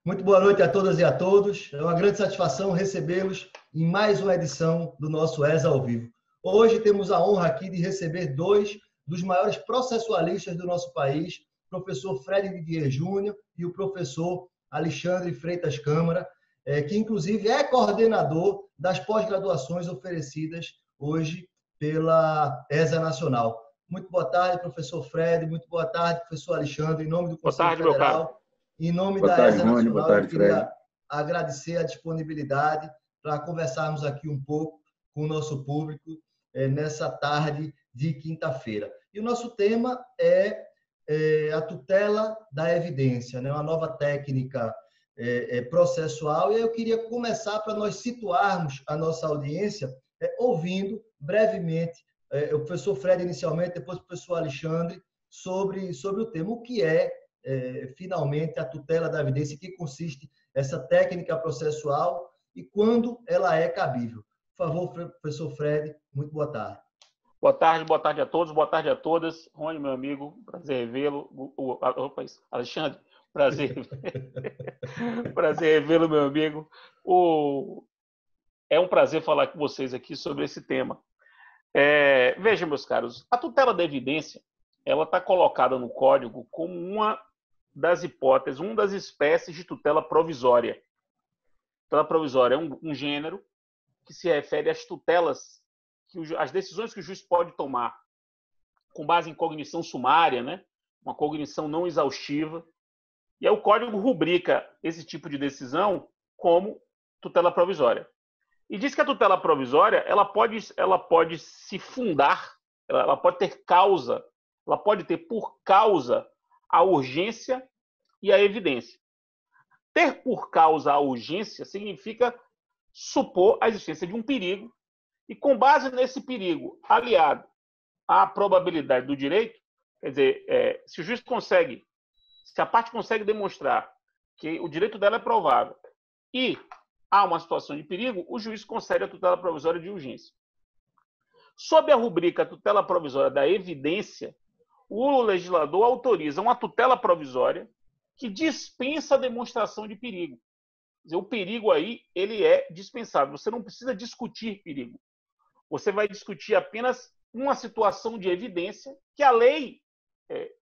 Muito boa noite a todas e a todos. É uma grande satisfação recebê-los em mais uma edição do nosso ESA ao vivo. Hoje temos a honra aqui de receber dois dos maiores processualistas do nosso país, o professor Fred Didier Júnior e o professor Alexandre Freitas Câmara, que inclusive é coordenador das pós-graduações oferecidas hoje pela ESA Nacional. Muito boa tarde, professor Fred. Muito boa tarde, professor Alexandre. Em nome do Conselho Federal, em nome da ESA Nacional, eu queria agradecer a disponibilidade para conversarmos aqui um pouco com o nosso público nessa tarde de quinta-feira. E o nosso tema é a tutela da evidência, né? Uma nova técnica processual. E eu queria começar para nós situarmos a nossa audiência ouvindo brevemente o professor Fred inicialmente, depois o professor Alexandre, sobre o tema. O que é finalmente a tutela da evidência, em que consiste essa técnica processual e quando ela é cabível. Por favor, professor Fred, muito boa tarde. Boa tarde a todos, boa tarde a todas. Rony, meu amigo, prazer revê-lo. Alexandre, prazer revê-lo, meu amigo. É um prazer falar com vocês aqui sobre esse tema. Vejam, meus caros, a tutela da evidência ela está colocada no Código como uma das hipóteses, uma das espécies de tutela provisória. Tutela provisória é um gênero que se refere às tutelas, às decisões que o juiz pode tomar com base em cognição sumária, né? Uma cognição não exaustiva. E aí o Código rubrica esse tipo de decisão como tutela provisória. E diz que a tutela provisória ela pode se fundar, ela pode ter causa, ela pode ter por causa a urgência e a evidência. Ter por causa a urgência significa supor a existência de um perigo e, com base nesse perigo, aliado à probabilidade do direito, quer dizer, se o juiz consegue, se a parte consegue demonstrar que o direito dela é provável e há uma situação de perigo, o juiz concede a tutela provisória de urgência. Sob a rubrica tutela provisória da evidência, o legislador autoriza uma tutela provisória que dispensa a demonstração de perigo. Quer dizer, o perigo aí ele é dispensável. Você não precisa discutir perigo. Você vai discutir apenas uma situação de evidência que a lei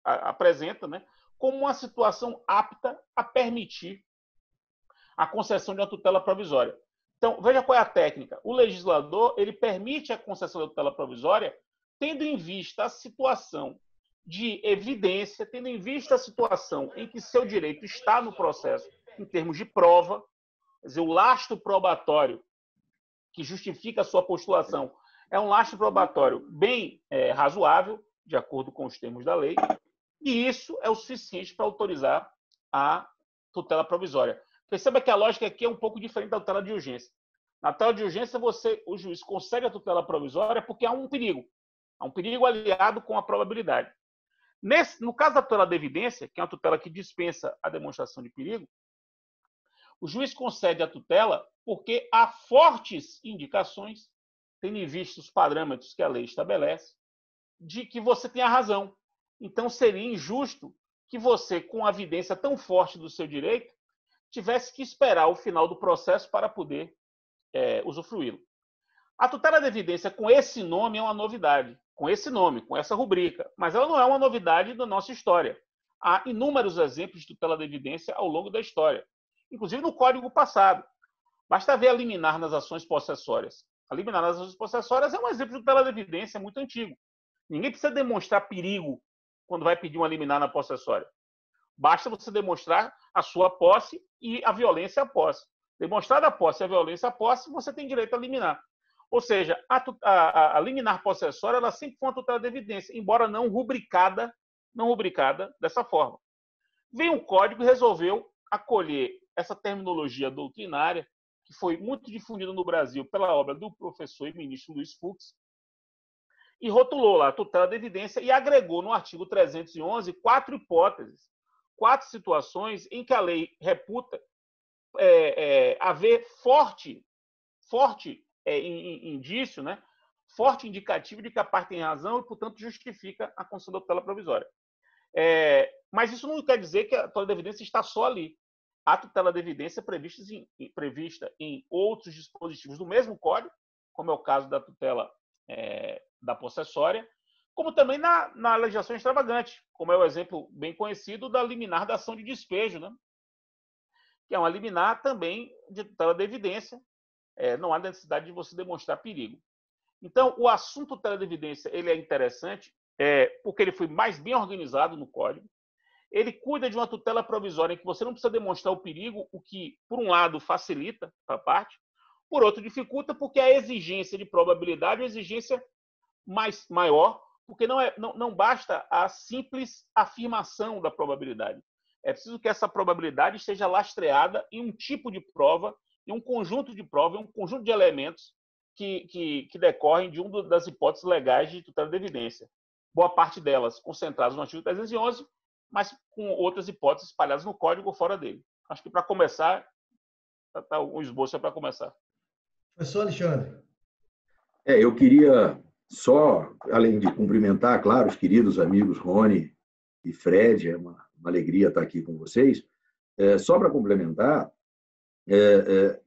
apresenta, né, como uma situação apta a permitir a concessão de uma tutela provisória. Então, veja qual é a técnica. O legislador ele permite a concessão da tutela provisória tendo em vista a situação de evidência, tendo em vista a situação em que seu direito está no processo em termos de prova, quer dizer, o lastro probatório que justifica a sua postulação é um lastro probatório bem razoável, de acordo com os termos da lei, e isso é o suficiente para autorizar a tutela provisória. Perceba que a lógica aqui é um pouco diferente da tutela de urgência. Na tutela de urgência, o juiz concede a tutela provisória porque há um perigo aliado com a probabilidade. No caso da tutela da evidência, que é uma tutela que dispensa a demonstração de perigo, o juiz concede a tutela porque há fortes indicações, tendo em vista os parâmetros que a lei estabelece, de que você tem a razão. Então, seria injusto que você, com a evidência tão forte do seu direito, tivesse que esperar o final do processo para poder usufruí-lo. A tutela da evidência com esse nome é uma novidade, com esse nome, com essa rubrica, mas ela não é uma novidade da nossa história. Há inúmeros exemplos de tutela da evidência ao longo da história, inclusive no Código passado. Basta ver a liminar nas ações possessórias. A liminar nas ações possessórias é um exemplo de tutela da evidência muito antigo. Ninguém precisa demonstrar perigo quando vai pedir uma liminar na possessória. Basta você demonstrar a sua posse e a violência à posse. Demonstrada a posse e a violência à posse, você tem direito a liminar. Ou seja, a liminar possessória ela sempre foi uma tutela de evidência, embora não rubricada dessa forma. Veio o Código e resolveu acolher essa terminologia doutrinária, que foi muito difundida no Brasil pela obra do professor e ministro Luiz Fux, e rotulou lá a tutela de evidência e agregou no artigo 311 quatro hipóteses, quatro situações em que a lei reputa haver forte indício, né? Forte indicativo de que a parte tem razão e, portanto, justifica a concessão da tutela provisória. Mas isso não quer dizer que a tutela de evidência está só ali. a tutela da evidência prevista em outros dispositivos do mesmo código, como é o caso da tutela da possessória, como também na legislação extravagante, como é o exemplo bem conhecido da liminar da ação de despejo, né? Que é uma liminar também de tutela da evidência. Não há necessidade de você demonstrar perigo. Então, o assunto tutela da evidência ele é interessante porque ele foi mais bem organizado no código. Ele cuida de uma tutela provisória em que você não precisa demonstrar o perigo, o que, por um lado, facilita a parte, por outro, dificulta, porque a exigência de probabilidade é uma exigência maior, porque não basta a simples afirmação da probabilidade. É preciso que essa probabilidade esteja lastreada em um tipo de prova, em um conjunto de provas, em um conjunto de elementos que decorrem de uma das hipóteses legais de tutela de evidência. Boa parte delas concentradas no artigo 311, mas com outras hipóteses espalhadas no código ou fora dele. Acho que, para começar, o esboço é para começar. Professor Alexandre. Eu queria só, além de cumprimentar, claro, os queridos amigos Rony e Fred, é uma alegria estar aqui com vocês, só para complementar,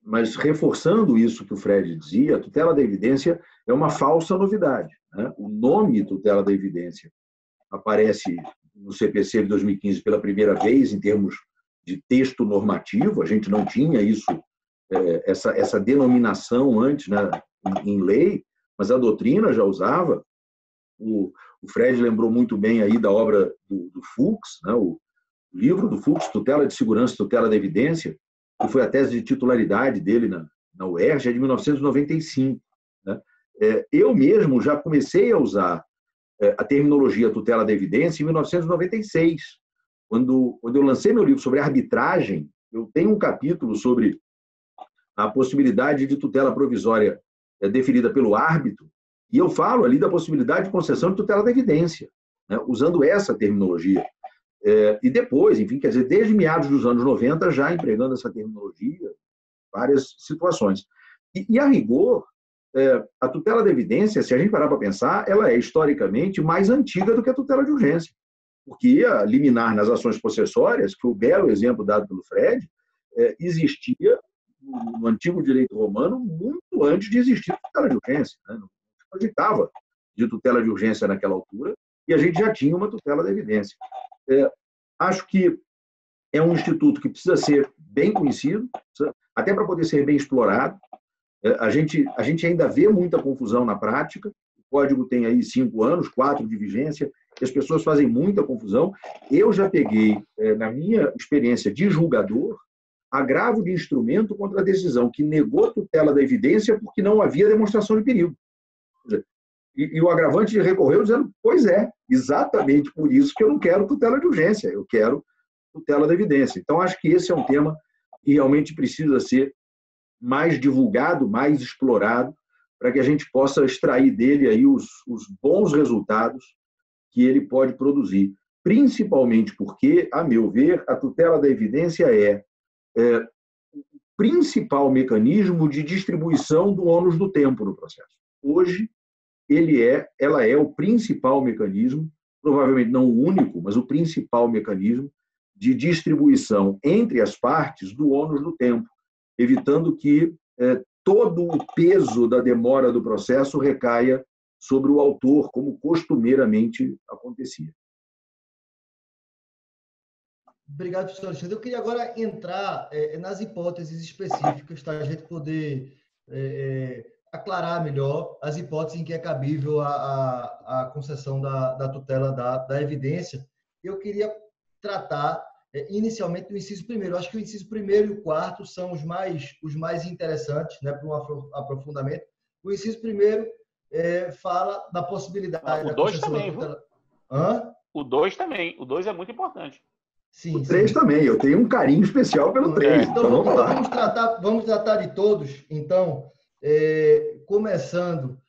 mas reforçando isso que o Fred dizia, a tutela da evidência é uma falsa novidade, né? O nome tutela da evidência aparece no CPC de 2015 pela primeira vez em termos de texto normativo, a gente não tinha isso, essa denominação antes, né, em lei, mas a doutrina já usava. O Fred lembrou muito bem aí da obra do Fuchs, né, o livro do Fuchs, Tutela de Segurança e Tutela da Evidência, que foi a tese de titularidade dele na UERJ, é de 1995. Né? Eu mesmo já comecei a usar a terminologia tutela da evidência em 1996. Quando eu lancei meu livro sobre arbitragem, eu tenho um capítulo sobre a possibilidade de tutela provisória deferida pelo árbitro, e eu falo ali da possibilidade de concessão de tutela da evidência, né, usando essa terminologia. E depois, enfim, quer dizer, desde meados dos anos 90, já empregando essa terminologia, várias situações. E a rigor, a tutela da evidência, se a gente parar para pensar, ela é historicamente mais antiga do que a tutela de urgência, porque a liminar nas ações possessórias, que foi o belo exemplo dado pelo Fred, existia no antigo direito romano muito antes de existir a tutela de urgência. Né? Não se cogitava de tutela de urgência naquela altura, e a gente já tinha uma tutela da evidência. Acho que é um instituto que precisa ser bem conhecido, até para poder ser bem explorado. A gente ainda vê muita confusão na prática. O código tem aí 5 anos, 4 de vigência, e as pessoas fazem muita confusão. Eu já peguei, na minha experiência de julgador, agravo de instrumento contra a decisão que negou a tutela da evidência porque não havia demonstração de perigo. E o agravante recorreu dizendo, pois é, exatamente por isso que eu não quero tutela de urgência, eu quero tutela da evidência. Então, acho que esse é um tema que realmente precisa ser mais divulgado, mais explorado, para que a gente possa extrair dele aí os bons resultados que ele pode produzir. Principalmente porque, a meu ver, a tutela da evidência é o principal mecanismo de distribuição do ônus do tempo no processo. Hoje, ela é o principal mecanismo, provavelmente não o único, mas o principal mecanismo de distribuição entre as partes do ônus do tempo, evitando que todo o peso da demora do processo recaia sobre o autor, como costumeiramente acontecia. Obrigado, professor Alexandre. Eu queria agora entrar nas hipóteses específicas, para a gente poder aclarar melhor as hipóteses em que é cabível a concessão da tutela da evidência. Eu queria tratar inicialmente do inciso primeiro. Eu acho que o inciso primeiro e o quarto são os mais interessantes, né, para um aprofundamento. O inciso primeiro fala da possibilidade da concessão da tutela. O 2 também. O 2 é muito importante. Sim, o 3 também. Eu tenho um carinho especial pelo 3. Então vamos tratar de todos. Então, começando,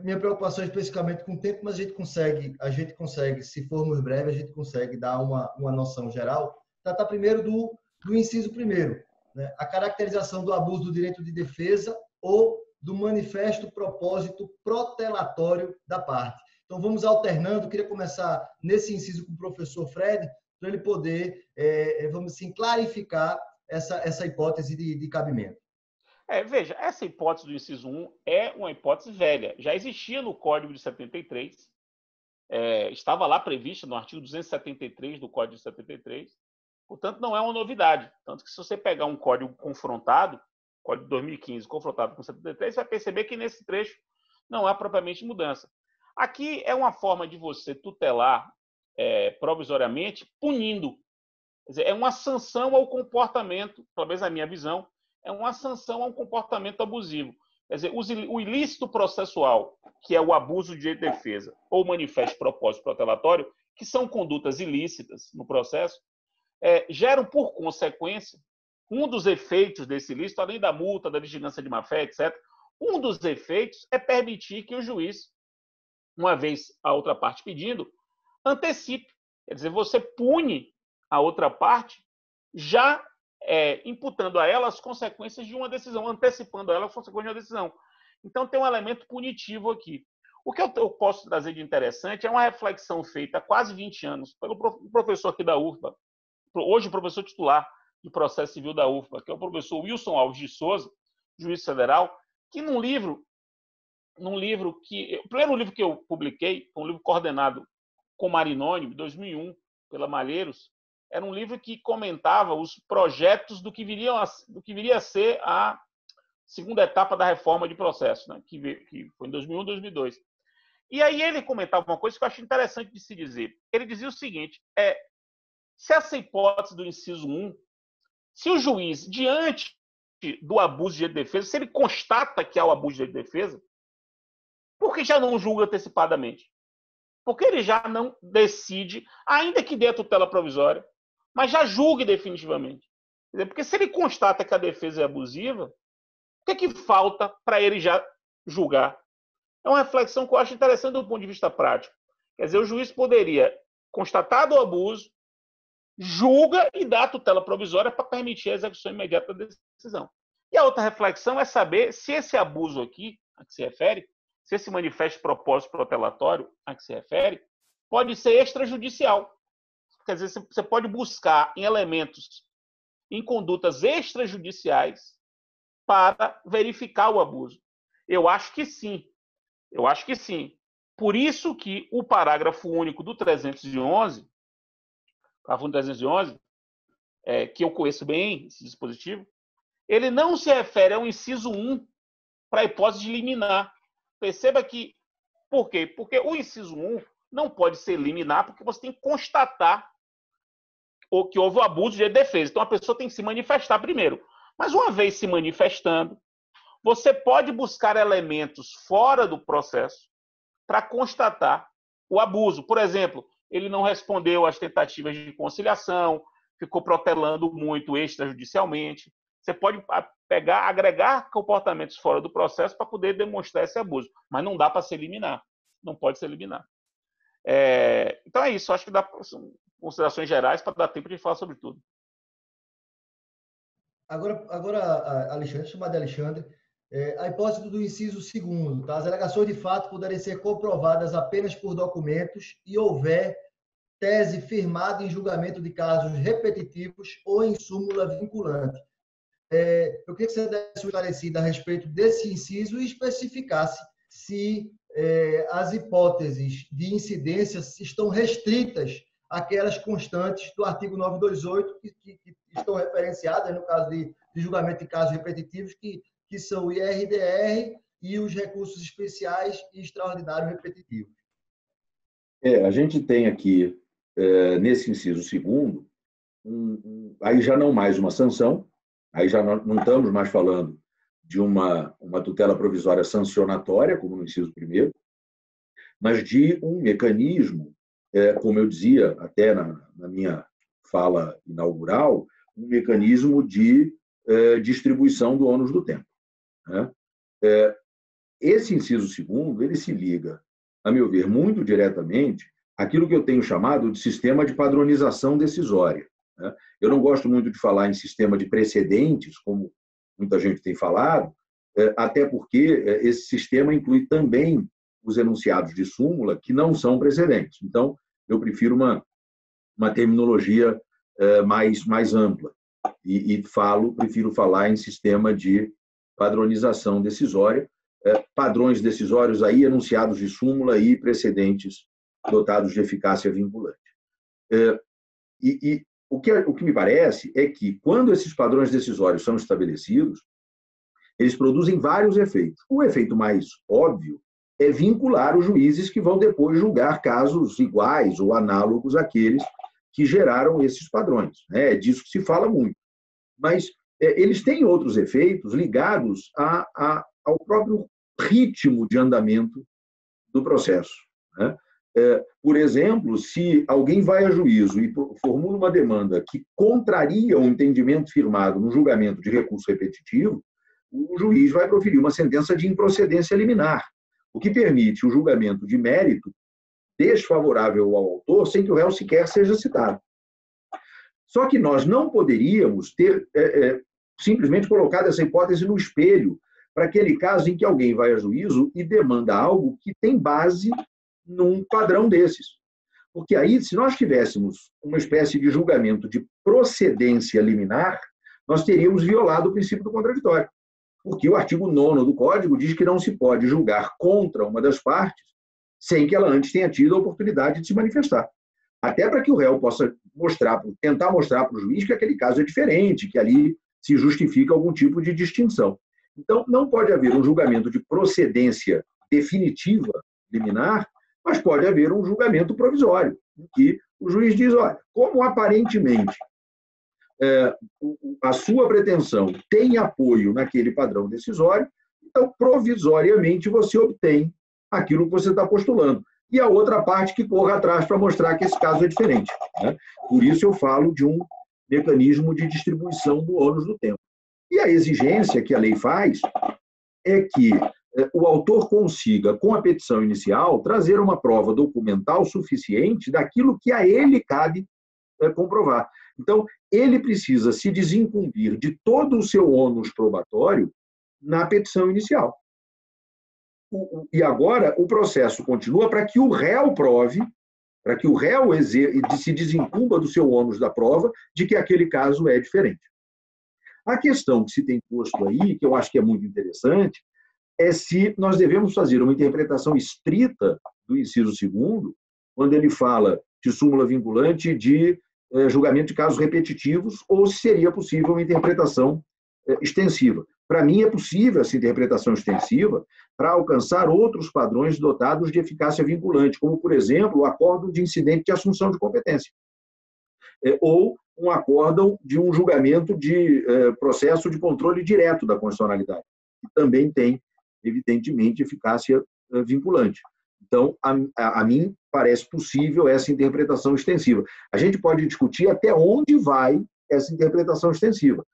minha preocupação é especificamente com o tempo, mas a gente consegue, se formos breves, a gente consegue dar uma noção geral. Tratar primeiro do inciso primeiro, né? A caracterização do abuso do direito de defesa ou do manifesto propósito protelatório da parte. Então, vamos alternando. Eu queria começar nesse inciso com o professor Fred, para ele poder, vamos assim, clarificar essa hipótese de cabimento. Veja, essa hipótese do inciso 1 é uma hipótese velha. Já existia no Código de 73, estava lá prevista no artigo 273 do Código de 73, portanto, não é uma novidade. Tanto que se você pegar um código confrontado, Código de 2015, confrontado com 73, você vai perceber que nesse trecho não há propriamente mudança. Aqui é uma forma de você tutelar provisoriamente, punindo. Quer dizer, é uma sanção ao comportamento, talvez a minha visão, é uma sanção a um comportamento abusivo. Quer dizer, o ilícito processual, que é o abuso de direito de defesa, ou manifesto de propósito protelatório, que são condutas ilícitas no processo, geram, por consequência, um dos efeitos desse ilícito, além da multa, da vigilância de má-fé, etc., um dos efeitos é permitir que o juiz, uma vez a outra parte pedindo, antecipe. Quer dizer, você pune a outra parte já imputando a ela as consequências de uma decisão, antecipando a ela as consequências de uma decisão. Então, tem um elemento punitivo aqui. O que eu posso trazer de interessante é uma reflexão feita há quase 20 anos pelo professor aqui da UFBA, hoje professor titular de processo civil da UFBA, que é o professor Wilson Alves de Souza, juiz federal, que o primeiro livro que eu publiquei, um livro coordenado com Marinoni, em 2001, pela Malheiros, era um livro que comentava os projetos do que viria a ser a segunda etapa da reforma de processo, né, que foi em 2001 e 2002. E aí ele comentava uma coisa que eu acho interessante de se dizer. Ele dizia o seguinte, se essa hipótese do inciso 1, se o juiz, diante do abuso de direito de defesa, se ele constata que há o abuso de direito de defesa, por que já não julga antecipadamente? Porque ele já não decide, ainda que dê a tutela provisória, mas já julgue definitivamente. Porque se ele constata que a defesa é abusiva, o que falta para ele já julgar? É uma reflexão que eu acho interessante do ponto de vista prático. Quer dizer, o juiz poderia, constatado o abuso, julga e dá a tutela provisória para permitir a execução imediata da decisão. E a outra reflexão é saber se esse abuso aqui, a que se refere, se esse manifesto de propósito protelatório a que se refere, pode ser extrajudicial. Quer dizer, você pode buscar em elementos, em condutas extrajudiciais para verificar o abuso. Eu acho que sim. Por isso que o parágrafo único do 311, que eu conheço bem, esse dispositivo, ele não se refere ao inciso 1 para a hipótese de liminar. Perceba que... Por quê? Porque o inciso 1 não pode ser liminar, porque você tem que constatar que houve o abuso de defesa. Então, a pessoa tem que se manifestar primeiro. Mas, uma vez se manifestando, você pode buscar elementos fora do processo para constatar o abuso. Por exemplo, ele não respondeu às tentativas de conciliação, ficou protelando muito extrajudicialmente. Você pode agregar comportamentos fora do processo para poder demonstrar esse abuso, mas não dá para se eliminar. Não pode se eliminar. Então é isso. Acho que dá considerações gerais para dar tempo de falar sobre tudo. Agora Alexandre, chamar de Alexandre, a hipótese do inciso 2º, tá? As alegações de fato poderem ser comprovadas apenas por documentos e houver tese firmada em julgamento de casos repetitivos ou em súmula vinculante. Eu queria que você desse uma esclarecida a respeito desse inciso e especificasse se as hipóteses de incidência estão restritas àquelas constantes do artigo 928 que estão referenciadas no caso de julgamento de casos repetitivos, que são o IRDR e os recursos especiais e extraordinários repetitivos. A gente tem aqui, nesse inciso 2º, aí já não mais uma sanção, aí já não estamos mais falando de uma tutela provisória sancionatória, como no inciso 1º, mas de um mecanismo, como eu dizia até na minha fala inaugural, um mecanismo de distribuição do ônus do tempo. Né? Esse inciso 2º, ele se liga, a meu ver, muito diretamente àquilo que eu tenho chamado de sistema de padronização decisória. Né? Eu não gosto muito de falar em sistema de precedentes, como muita gente tem falado, até porque esse sistema inclui também os enunciados de súmula que não são precedentes. Então, eu prefiro uma uma terminologia mais ampla. E prefiro falar em sistema de padronização decisória, padrões decisórios aí enunciados de súmula e precedentes dotados de eficácia vinculante. O que me parece é que, quando esses padrões decisórios são estabelecidos, eles produzem vários efeitos. O efeito mais óbvio é vincular os juízes que vão depois julgar casos iguais ou análogos àqueles que geraram esses padrões. É disso que se fala muito. Mas eles têm outros efeitos ligados ao próprio ritmo de andamento do processo. Por exemplo, se alguém vai a juízo e formula uma demanda que contraria o entendimento firmado no julgamento de recurso repetitivo, o juiz vai proferir uma sentença de improcedência liminar, o que permite o julgamento de mérito desfavorável ao autor sem que o réu sequer seja citado. Só que nós não poderíamos ter simplesmente colocado essa hipótese no espelho para aquele caso em que alguém vai a juízo e demanda algo que tem base num padrão desses. Porque aí, se nós tivéssemos uma espécie de julgamento de procedência liminar, nós teríamos violado o princípio do contraditório. Porque o artigo 9º do Código diz que não se pode julgar contra uma das partes sem que ela antes tenha tido a oportunidade de se manifestar. Até para que o réu possa tentar mostrar para o juiz que aquele caso é diferente, que ali se justifica algum tipo de distinção. Então, não pode haver um julgamento de procedência definitiva, liminar, mas pode haver um julgamento provisório, em que o juiz diz, olha, como aparentemente a sua pretensão tem apoio naquele padrão decisório, então, provisoriamente, você obtém aquilo que você está postulando. E a outra parte que corra atrás para mostrar que esse caso é diferente. Por isso eu falo de um mecanismo de distribuição do ônus do tempo. E a exigência que a lei faz é que o autor consiga, com a petição inicial, trazer uma prova documental suficiente daquilo que a ele cabe comprovar. Então, ele precisa se desincumbir de todo o seu ônus probatório na petição inicial. E agora o processo continua para que o réu prove, para que o réu se desincumba do seu ônus da prova de que aquele caso é diferente. A questão que se tem posto aí, que eu acho que é muito interessante, é se nós devemos fazer uma interpretação estrita do inciso 2º, quando ele fala de súmula vinculante de julgamento de casos repetitivos, ou se seria possível uma interpretação extensiva. Para mim, é possível essa interpretação extensiva para alcançar outros padrões dotados de eficácia vinculante, como, por exemplo, o acórdão de incidente de assunção de competência, ou um acórdão de um julgamento de processo de controle direto da constitucionalidade, que também tem, evidentemente, eficácia vinculante. Então, a mim parece possível essa interpretação extensiva. A gente pode discutir até onde vai essa interpretação extensiva,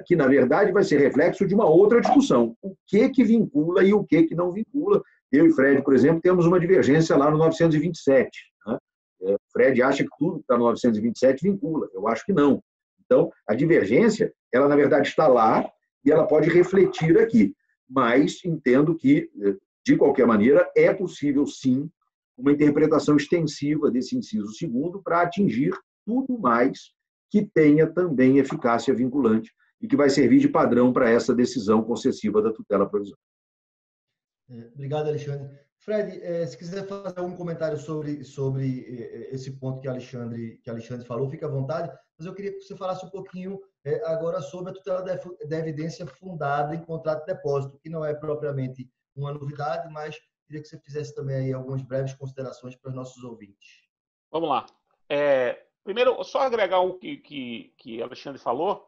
que, na verdade, vai ser reflexo de uma outra discussão. O que vincula e o que não vincula. Eu e Fred, por exemplo, temos uma divergência lá no 927. Fred acha que tudo que está no 927 vincula. Eu acho que não. Então, a divergência, ela, na verdade, está lá e ela pode refletir aqui. Mas entendo que, de qualquer maneira, é possível, sim, uma interpretação extensiva desse inciso 2º para atingir tudo mais que tenha também eficácia vinculante e que vai servir de padrão para essa decisão concessiva da tutela provisória. Obrigado, Alexandre. Fred, se quiser fazer algum comentário sobre esse ponto que Alexandre falou, fique à vontade, mas eu queria que você falasse um pouquinho agora sobre a tutela da evidência fundada em contrato de depósito, que não é propriamente uma novidade, mas queria que você fizesse também aí algumas breves considerações para os nossos ouvintes. Vamos lá. Primeiro, só agregar o que Alexandre falou.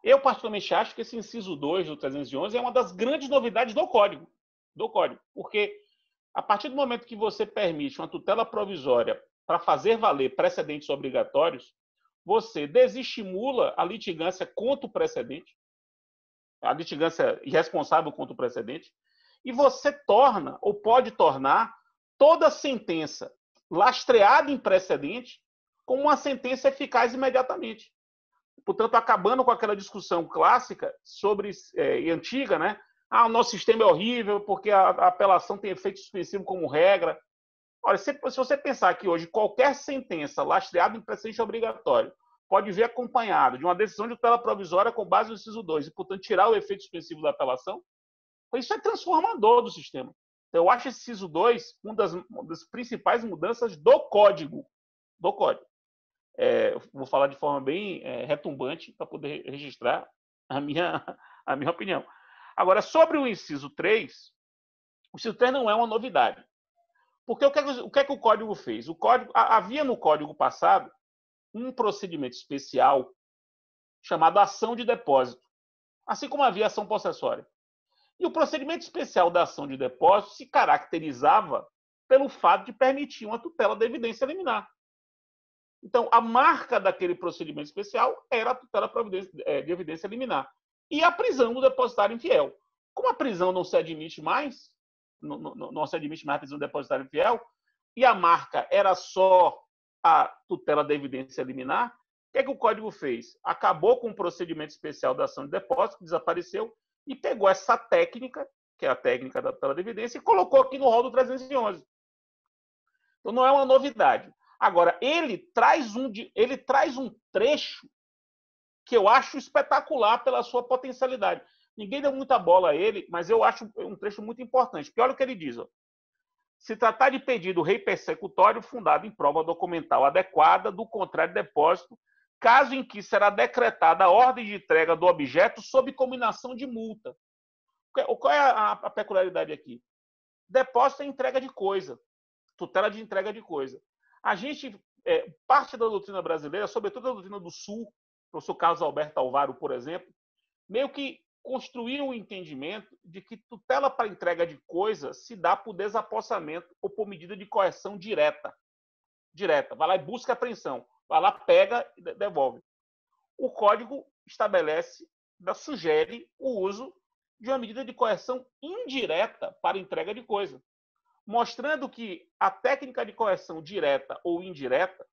Eu, particularmente, acho que esse inciso 2 do 311 é uma das grandes novidades do Código. Porque, a partir do momento que você permite uma tutela provisória para fazer valer precedentes obrigatórios, você desestimula a litigância contra o precedente, a litigância irresponsável contra o precedente, e você torna, ou pode tornar, toda sentença lastreada em precedente como uma sentença eficaz imediatamente. Portanto, acabando com aquela discussão clássica e antiga, né? O nosso sistema é horrível porque a apelação tem efeito suspensivo como regra. Olha, se você pensar que hoje qualquer sentença lastreada em precedente obrigatório pode vir acompanhada de uma decisão de tutela provisória com base no inciso 2 e, portanto, tirar o efeito suspensivo da apelação, isso é transformador do sistema. Então, eu acho esse inciso 2 uma das principais mudanças do Código. Vou falar de forma bem retumbante para poder registrar a minha opinião. Agora, sobre o inciso 3 não é uma novidade. Porque o que é que o Código fez? Havia no Código passado um procedimento especial chamado ação de depósito, assim como havia ação possessória. E o procedimento especial da ação de depósito se caracterizava pelo fato de permitir uma tutela da evidência liminar. Então, a marca daquele procedimento especial era a tutela de evidência liminar e a prisão do depositário infiel. Como a prisão não se admite mais, não se admite mais a prisão do depositário infiel, e a marca era só a tutela da evidência liminar, o que é que o Código fez? Acabou com o procedimento especial da ação de depósito, que desapareceu, e pegou essa técnica, que é a técnica da tutela da evidência, e colocou aqui no rol do 311. Então, não é uma novidade. Agora, ele traz um trecho que eu acho espetacular pela sua potencialidade. Ninguém deu muita bola a ele, mas eu acho um trecho muito importante. Porque olha o que ele diz. Ó. Se tratar de pedido rei persecutório fundado em prova documental adequada do contrário de depósito, caso em que será decretada a ordem de entrega do objeto sob cominação de multa. Qual é a peculiaridade aqui? Depósito é entrega de coisa. Tutela de entrega de coisa. A gente, parte da doutrina brasileira, sobretudo a doutrina do Sul, o professor Carlos Alberto Alvaro, por exemplo, meio que construiu o entendimento de que tutela para entrega de coisa se dá por desapossamento ou por medida de coerção direta. Vai lá e busca a apreensão. Vai lá, pega e devolve. O Código sugere o uso de uma medida de coerção indireta para entrega de coisa, mostrando que a técnica de coerção direta ou indireta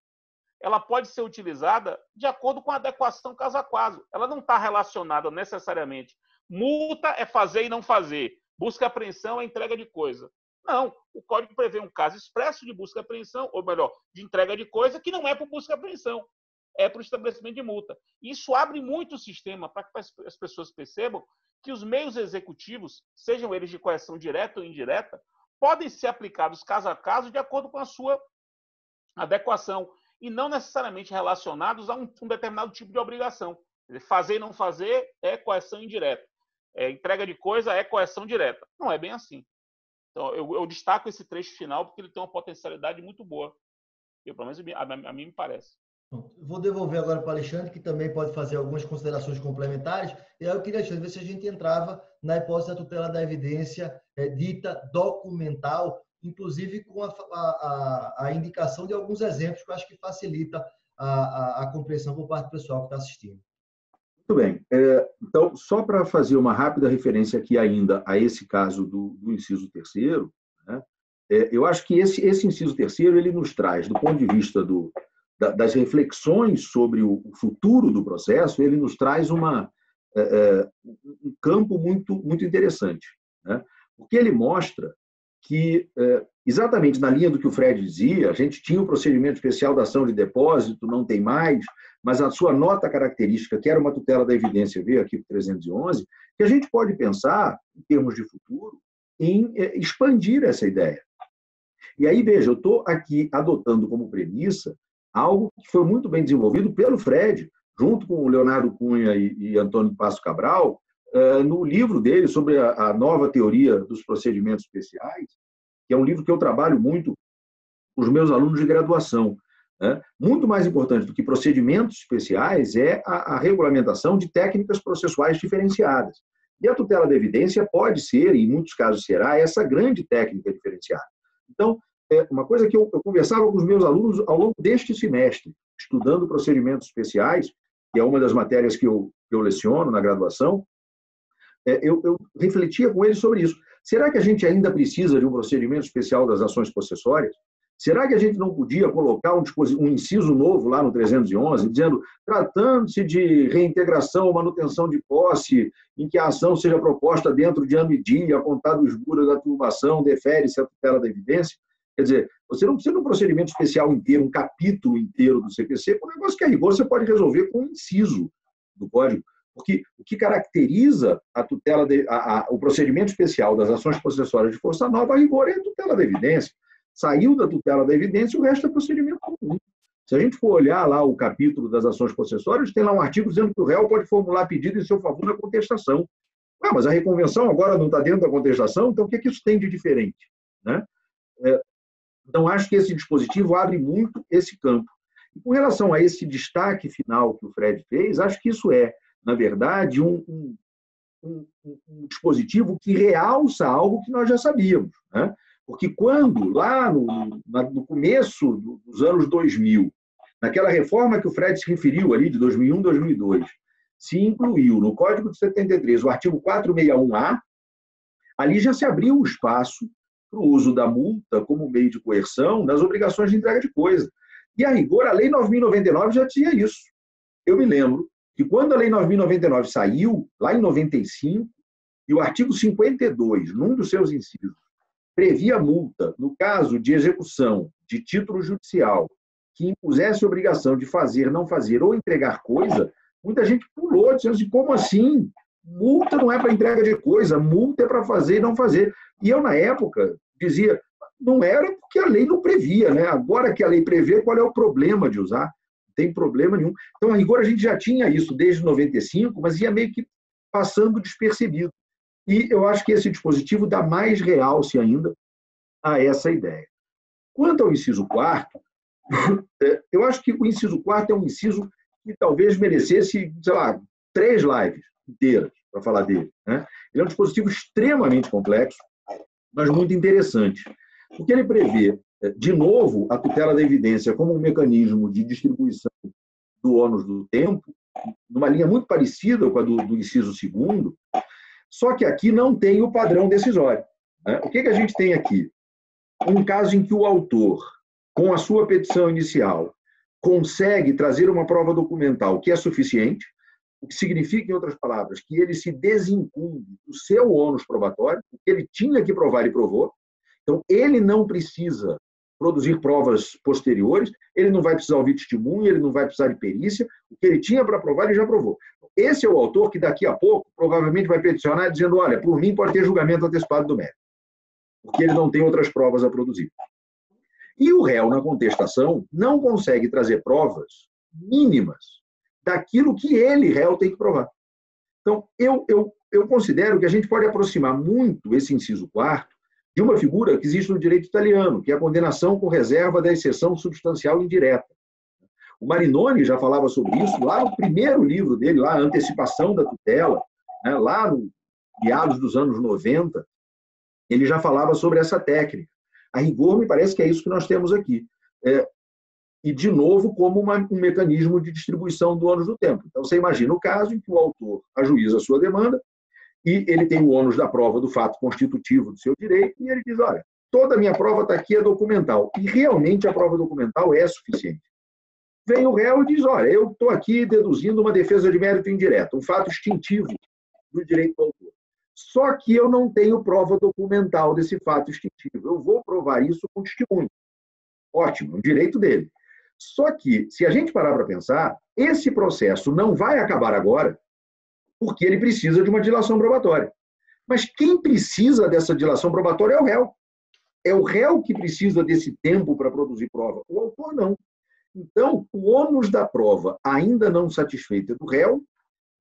ela pode ser utilizada de acordo com a adequação caso a caso. Ela não está relacionada necessariamente. Multa é fazer e não fazer. Busca e apreensão é entrega de coisa. Não, o Código prevê um caso expresso de busca e apreensão, ou melhor, de entrega de coisa que não é por busca e apreensão, é para o estabelecimento de multa. Isso abre muito o sistema para que as pessoas percebam que os meios executivos, sejam eles de coerção direta ou indireta, podem ser aplicados caso a caso de acordo com a sua adequação e não necessariamente relacionados a um determinado tipo de obrigação. Fazer e não fazer é coerção indireta. Entrega de coisa é coerção direta. Não é bem assim. Então, eu destaco esse trecho final porque ele tem uma potencialidade muito boa. Pelo menos a mim me parece. Vou devolver agora para o Alexandre, que também pode fazer algumas considerações complementares. E aí eu queria, Alexandre, ver se a gente entrava na hipótese da tutela da evidência dita documental, inclusive com a indicação de alguns exemplos que eu acho que facilita a compreensão por parte do pessoal que está assistindo. Muito bem. Então, só para fazer uma rápida referência aqui ainda a esse caso do inciso 3º, né, eu acho que esse inciso 3º ele nos traz, do ponto de vista das reflexões sobre o futuro do processo, ele nos traz um campo muito, muito interessante, né? Porque ele mostra que, exatamente na linha do que o Fred dizia, a gente tinha o procedimento especial da ação de depósito, não tem mais, mas a sua nota característica, que era uma tutela da evidência, veio aqui para 311, que a gente pode pensar, em termos de futuro, em expandir essa ideia. E aí, veja, eu estou aqui adotando como premissa algo que foi muito bem desenvolvido pelo Fred, junto com o Leonardo Cunha e Antônio Passo Cabral, no livro dele sobre a nova teoria dos procedimentos especiais, que é um livro que eu trabalho muito com os meus alunos de graduação. Muito mais importante do que procedimentos especiais é a regulamentação de técnicas processuais diferenciadas. E a tutela da evidência pode ser, e em muitos casos será, essa grande técnica diferenciada. Então, uma coisa que eu conversava com os meus alunos ao longo deste semestre, estudando procedimentos especiais, que é uma das matérias que eu leciono na graduação, eu refletia com eles sobre isso. Será que a gente ainda precisa de um procedimento especial das ações possessórias? Será que a gente não podia colocar um inciso novo lá no 311, dizendo, tratando-se de reintegração ou manutenção de posse, em que a ação seja proposta dentro de ano e dia, contado o esguro da turbação, defere-se a tutela da evidência? Quer dizer, você não precisa de um procedimento especial inteiro, um capítulo inteiro do CPC, com um negócio que a rigor você pode resolver com um inciso do Código. Porque o que caracteriza a tutela o procedimento especial das ações possessórias de força nova, a rigor, é a tutela da evidência. Saiu da tutela da evidência, o resto é procedimento comum. Se a gente for olhar lá o capítulo das ações possessórias, tem lá um artigo dizendo que o réu pode formular pedido em seu favor na contestação. Mas a reconvenção agora não está dentro da contestação, então o que isso tem de diferente? Né? Então, acho que esse dispositivo abre muito esse campo. E com relação a esse destaque final que o Fred fez, acho que isso é, na verdade, um dispositivo que realça algo que nós já sabíamos. Né? Porque quando, lá no começo dos anos 2000, naquela reforma que o Fred se referiu ali, de 2001, 2002, se incluiu no Código de 73 o artigo 461-A, ali já se abriu o espaço para o uso da multa como meio de coerção nas obrigações de entrega de coisa. E, a rigor, a Lei 9.099 já tinha isso. Eu me lembro que quando a Lei 9.099 saiu, lá em 95, e o artigo 52, num dos seus incisos, previa multa no caso de execução de título judicial que impusesse obrigação de fazer, não fazer ou entregar coisa, muita gente pulou, dizendo assim, como assim? Multa não é para entrega de coisa, multa é para fazer e não fazer. E eu, na época, dizia, não era porque a lei não previa, né? Agora que a lei prevê, qual é o problema de usar? Não tem problema nenhum. Então, a rigor, a gente já tinha isso desde 95, mas ia meio que passando despercebido. E eu acho que esse dispositivo dá mais realce ainda a essa ideia. Quanto ao inciso 4º, eu acho que o inciso 4º é um inciso que talvez merecesse, sei lá, 3 lives inteiras para falar dele. Né? Ele é um dispositivo extremamente complexo, mas muito interessante. Porque ele prevê, de novo, a tutela da evidência como um mecanismo de distribuição do ônus do tempo, numa linha muito parecida com a do inciso 2º, só que aqui não tem o padrão decisório. Né? O que a gente tem aqui? Um caso em que o autor, com a sua petição inicial, consegue trazer uma prova documental que é suficiente, o que significa, em outras palavras, que ele se desincumbe do seu ônus probatório, o que ele tinha que provar e provou. Então, ele não precisa produzir provas posteriores, ele não vai precisar ouvir testemunha, ele não vai precisar de perícia, o que ele tinha para provar, ele já provou. Esse é o autor que, daqui a pouco, provavelmente vai peticionar dizendo, olha, por mim pode ter julgamento antecipado do mérito, porque ele não tem outras provas a produzir. E o réu, na contestação, não consegue trazer provas mínimas daquilo que ele, réu, tem que provar. Então, eu considero que a gente pode aproximar muito esse inciso 4º de uma figura que existe no direito italiano, que é a condenação com reserva da exceção substancial indireta. O Marinoni já falava sobre isso lá no primeiro livro dele, lá, a Antecipação da Tutela, né, lá no meados dos anos 90, ele já falava sobre essa técnica. A rigor, me parece que é isso que nós temos aqui. E, de novo, como um mecanismo de distribuição do ônus do tempo. Então, você imagina o caso em que o autor ajuiza a sua demanda e ele tem o ônus da prova do fato constitutivo do seu direito e ele diz, olha, toda a minha prova está aqui, é documental. E, realmente, a prova documental é suficiente. Vem o réu e diz, olha, eu estou aqui deduzindo uma defesa de mérito indireto, um fato extintivo do direito do autor. Só que eu não tenho prova documental desse fato extintivo. Eu vou provar isso com testemunho. Ótimo, um direito dele. Só que, se a gente parar para pensar, esse processo não vai acabar agora porque ele precisa de uma dilação probatória. Mas quem precisa dessa dilação probatória é o réu. É o réu que precisa desse tempo para produzir prova. O autor não. Então, o ônus da prova ainda não satisfeito é do réu,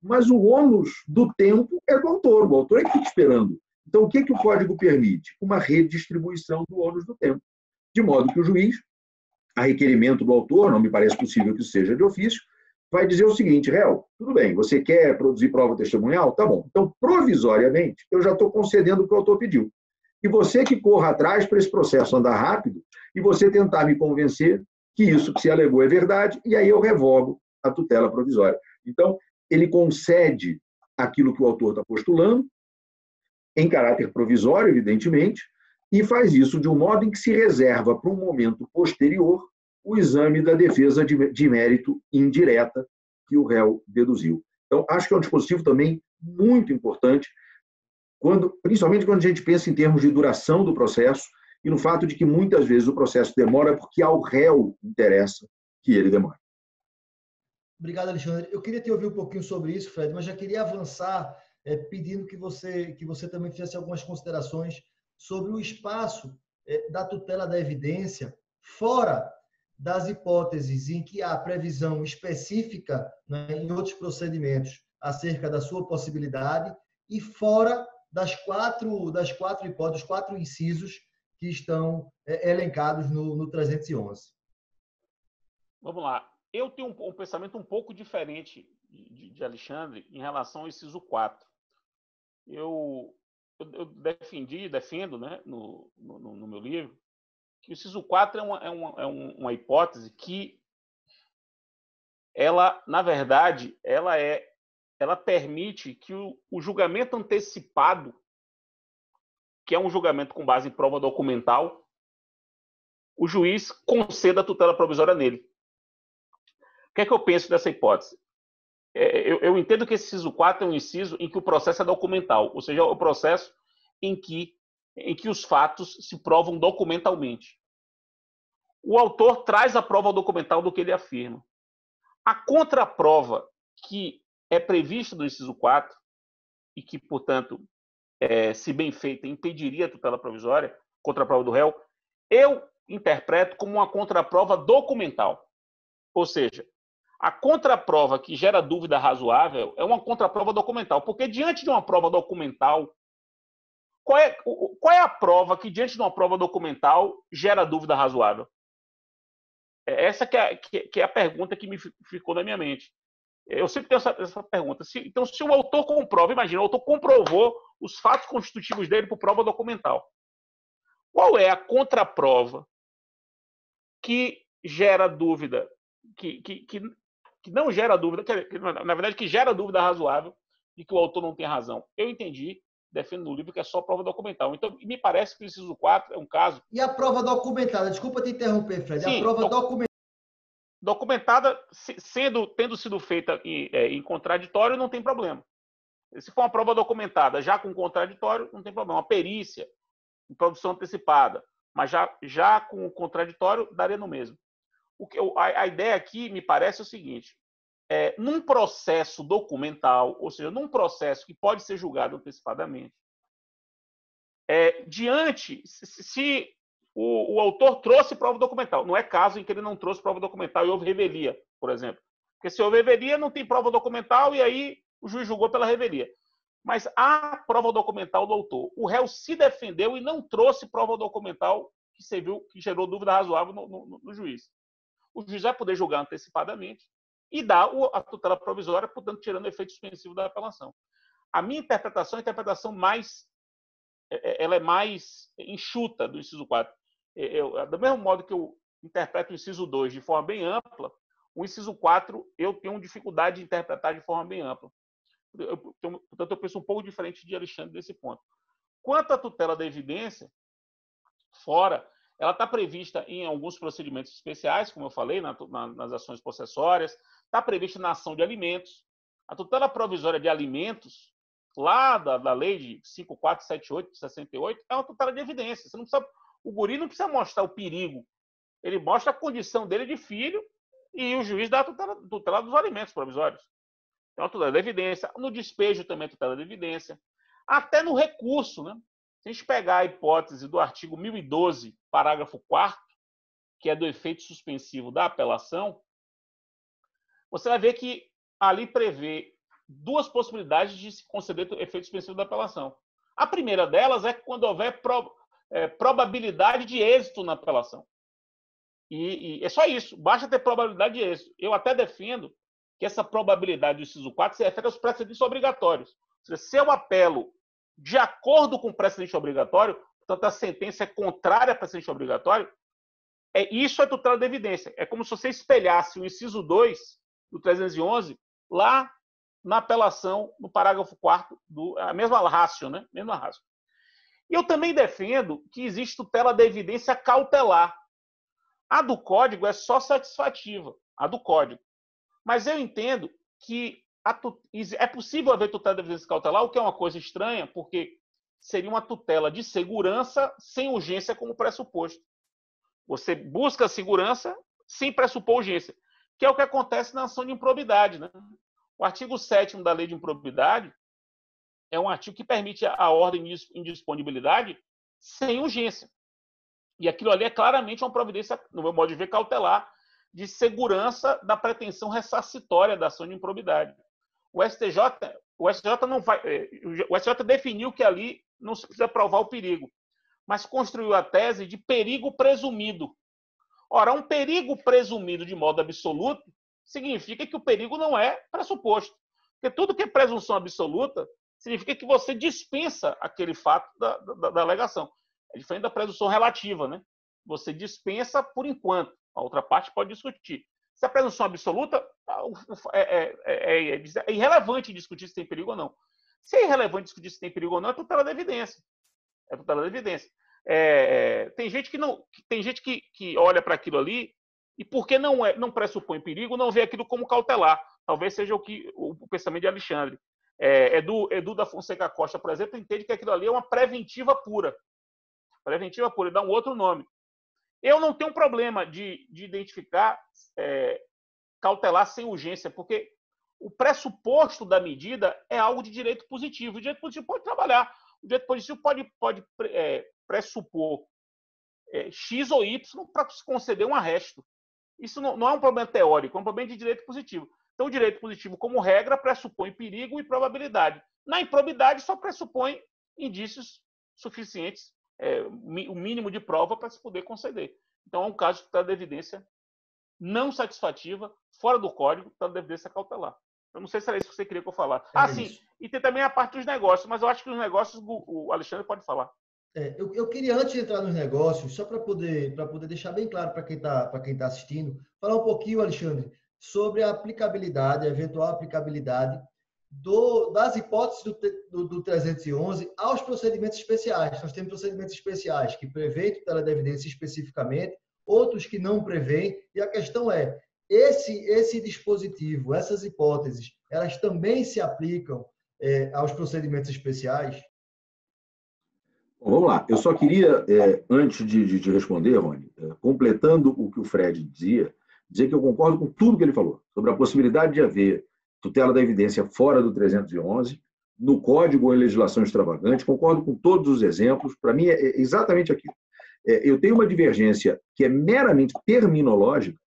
mas o ônus do tempo é do autor. O autor é que fica esperando. Então, o que o Código permite? Uma redistribuição do ônus do tempo. De modo que o juiz, a requerimento do autor, não me parece possível que isso seja de ofício, vai dizer o seguinte, réu, tudo bem, você quer produzir prova testemunhal? Tá bom. Então, provisoriamente, eu já estou concedendo o que o autor pediu. E você que corra atrás para esse processo andar rápido e você tentar me convencer que isso que se alegou é verdade, e aí eu revogo a tutela provisória. Então, ele concede aquilo que o autor está postulando, em caráter provisório, evidentemente, e faz isso de um modo em que se reserva para um momento posterior o exame da defesa de mérito indireta que o réu deduziu. Então, acho que é um dispositivo também muito importante, principalmente quando a gente pensa em termos de duração do processo e no fato de que muitas vezes o processo demora porque ao réu interessa que ele demore. Obrigado, Alexandre. Eu queria te ouvir um pouquinho sobre isso, Fred, mas já queria avançar pedindo que você também fizesse algumas considerações sobre o espaço da tutela da evidência fora das hipóteses em que há previsão específica, né, em outros procedimentos acerca da sua possibilidade e fora das quatro hipóteses, 4 incisos que estão elencados no 311. Vamos lá. Eu tenho um pensamento um pouco diferente de Alexandre em relação ao inciso 4. Eu defendo, né, no meu livro, que o inciso 4 é uma hipótese que ela, na verdade, ela permite que o julgamento antecipado, que é um julgamento com base em prova documental, o juiz conceda a tutela provisória nele. O que é que eu penso dessa hipótese? Eu entendo que esse inciso 4 é um inciso em que o processo é documental, ou seja, é o processo em que os fatos se provam documentalmente. O autor traz a prova documental do que ele afirma. A contraprova que é prevista no inciso 4 e que, portanto, se bem feita, impediria a tutela provisória, contraprova do réu, eu interpreto como uma contraprova documental. Ou seja, a contraprova que gera dúvida razoável é uma contraprova documental, porque diante de uma prova documental, qual é a prova que diante de uma prova documental gera dúvida razoável? Essa que é a pergunta que me ficou na minha mente. Eu sempre tenho essa pergunta. Então, se o autor comprova, imagina, o autor comprovou os fatos constitutivos dele por prova documental. Qual é a contraprova que gera dúvida, que não gera dúvida, na verdade, que gera dúvida razoável de que o autor não tem razão? Eu entendi, defendo no livro que é só prova documental. Então, me parece que o inciso 4 é um caso... E a prova documentada? Desculpa te interromper, Fred. Sim, a prova documentada, tendo sido feita em contraditório, não tem problema. Se for uma prova documentada já com contraditório, não tem problema. Uma perícia em produção antecipada, mas já com o contraditório, daria no mesmo. A ideia aqui, me parece, é o seguinte: num processo documental, ou seja, num processo que pode ser julgado antecipadamente, se o autor trouxe prova documental, não é caso em que ele não trouxe prova documental e houve revelia, por exemplo. Porque se houve revelia, não tem prova documental e aí o juiz julgou pela revelia. Mas há prova documental do autor. O réu se defendeu e não trouxe prova documental que gerou dúvida razoável no juiz. O juiz vai poder julgar antecipadamente e dar a tutela provisória, portanto, tirando o efeito suspensivo da apelação. A minha interpretação é a interpretação ela é mais enxuta do inciso 4. Do mesmo modo que eu interpreto o inciso 2 de forma bem ampla, o inciso 4 eu tenho dificuldade de interpretar de forma bem ampla. Portanto, eu penso um pouco diferente de Alexandre desse ponto. Quanto à tutela da evidência, fora, ela está prevista em alguns procedimentos especiais, como eu falei, nas ações possessórias, está prevista na ação de alimentos. A tutela provisória de alimentos, lá da lei de 5478 de 68, é uma tutela de evidência. O guri não precisa mostrar o perigo, ele mostra a condição dele de filho e o juiz dá a tutela dos alimentos provisórios. Então, a tutela da evidência. No despejo também a tutela da evidência. Até no recurso, né? Se a gente pegar a hipótese do artigo 1012, parágrafo 4º, que é do efeito suspensivo da apelação, você vai ver que ali prevê duas possibilidades de se conceder efeito suspensivo da apelação. A primeira delas é quando houver probabilidade de êxito na apelação. E é só isso, basta ter probabilidade de êxito. Eu até defendo que essa probabilidade do inciso 4 se refere aos precedentes obrigatórios. Ou seja, se eu apelo de acordo com o precedente obrigatório, portanto, a sentença é contrária ao precedente obrigatório, isso é tutela da evidência. É como se você espelhasse o inciso 2 do 311 lá na apelação, no parágrafo 4º, a mesma ratio, né? Mesma ratio. E eu também defendo que existe tutela da evidência cautelar. A do Código é só satisfativa, a do Código. Mas eu entendo que é possível haver tutela da evidência cautelar, o que é uma coisa estranha, porque seria uma tutela de segurança sem urgência como pressuposto. Você busca segurança sem pressupor urgência, que é o que acontece na ação de improbidade, né? O artigo 7º da Lei de Improbidade é um artigo que permite a ordem de indisponibilidade sem urgência. E aquilo ali é claramente uma providência, no meu modo de ver, cautelar, de segurança da pretensão ressarcitória da ação de improbidade. O STJ não vai, o STJ definiu que ali não se precisa provar o perigo, mas construiu a tese de perigo presumido. Ora, um perigo presumido de modo absoluto significa que o perigo não é pressuposto. Porque tudo que é presunção absoluta significa que você dispensa aquele fato da alegação. É diferente da presunção relativa, né? Você dispensa por enquanto. A outra parte pode discutir. Se a presunção absoluta é irrelevante discutir se tem perigo ou não. Se é irrelevante discutir se tem perigo ou não, é tutela da evidência. É tutela da evidência. Tem gente que olha para aquilo ali e, porque não pressupõe perigo, não vê aquilo como cautelar. Talvez seja o pensamento de Alexandre. Edu da Fonseca Costa, por exemplo, entende que aquilo ali é uma preventiva pura. Preventiva pura, dá um outro nome. Eu não tenho problema de identificar cautelar sem urgência, porque o pressuposto da medida é algo de direito positivo. O direito positivo pode trabalhar. O direito positivo pode pressupor X ou Y para se conceder um arresto. Isso não é um problema teórico, é um problema de direito positivo. Então, o direito positivo, como regra, pressupõe perigo e probabilidade. Na improbidade, só pressupõe indícios suficientes, o mínimo de prova para se poder conceder. Então, é um caso de tutela de evidência não satisfativa, fora do código, tutela de evidência cautelar. Eu não sei se era isso que você queria que eu falasse. Sim, e tem também a parte dos negócios, mas eu acho que os negócios o Alexandre pode falar. Eu queria, antes de entrar nos negócios, só para poder deixar bem claro para quem tá assistindo, falar um pouquinho, Alexandre, sobre a aplicabilidade, a eventual aplicabilidade das hipóteses do 311 aos procedimentos especiais. Nós temos procedimentos especiais que prevêem tutela da evidência especificamente, outros que não prevêem, e a questão é, esse dispositivo, essas hipóteses, elas também se aplicam aos procedimentos especiais? Bom, vamos lá. Eu só queria, antes de responder, Rony, completando o que o Fred dizia, dizer que eu concordo com tudo que ele falou sobre a possibilidade de haver tutela da evidência fora do 311, no Código ou em legislação extravagante, concordo com todos os exemplos, para mim é exatamente aquilo. Eu tenho uma divergência que é meramente terminológica,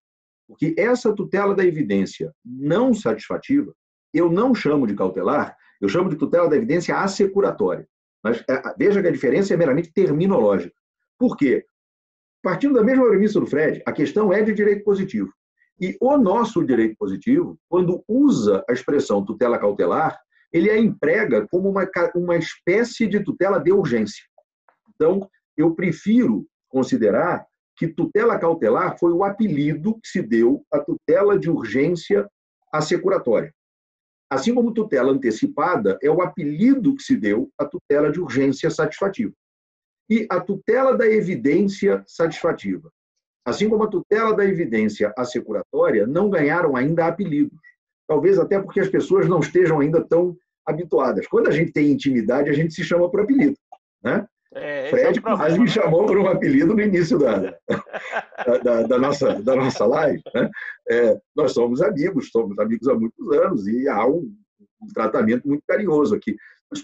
porque essa tutela da evidência não satisfativa, eu não chamo de cautelar, eu chamo de tutela da evidência assecuratória. Mas veja que a diferença é meramente terminológica. Por quê? Partindo da mesma premissa do Fred, a questão é de direito positivo. E o nosso direito positivo, quando usa a expressão tutela cautelar, ele a emprega como uma espécie de tutela de urgência. Então, eu prefiro considerar que tutela cautelar foi o apelido que se deu à tutela de urgência assecuratória. Assim como tutela antecipada é o apelido que se deu à tutela de urgência satisfativa. E a tutela da evidência satisfativa, assim como a tutela da evidência assecuratória, não ganharam ainda apelidos. Talvez até porque as pessoas não estejam ainda tão habituadas. Quando a gente tem intimidade, a gente se chama por apelido, né? Fred quase me chamou por um apelido no início da nossa live, né? Nós somos amigos há muitos anos e há um tratamento muito carinhoso aqui. Mas